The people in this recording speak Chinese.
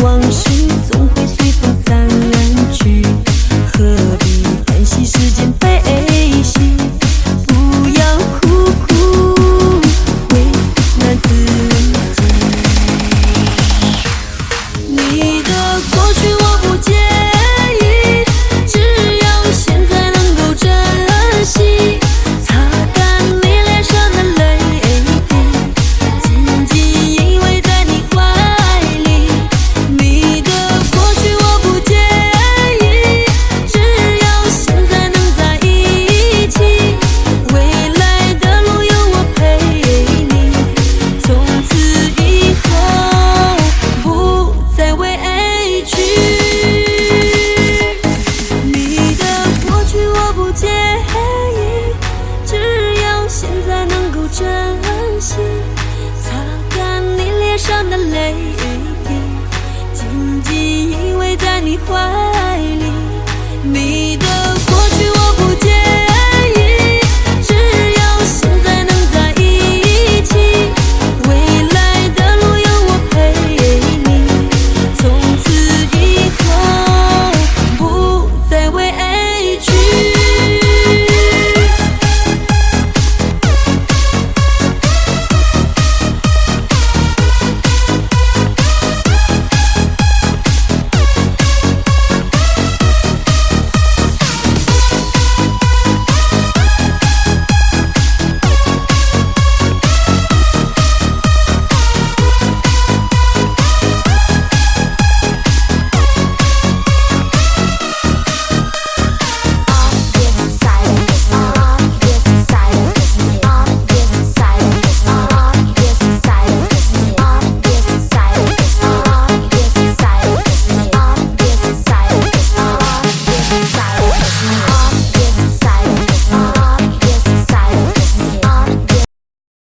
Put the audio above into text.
往事总会随风散去，何必叹息时间飞逝？不要苦苦为难自己。你的过去我不介意，只要现在能够珍惜，擦干你脸上的泪滴，紧紧依偎在你怀里。你的过去我不介意，只要现在能在一起，未来的路有我陪你，从此以后不再委屈。你的过去我不介意，只要现在能够珍惜，擦干你脸上的泪滴，紧紧依偎在你怀里。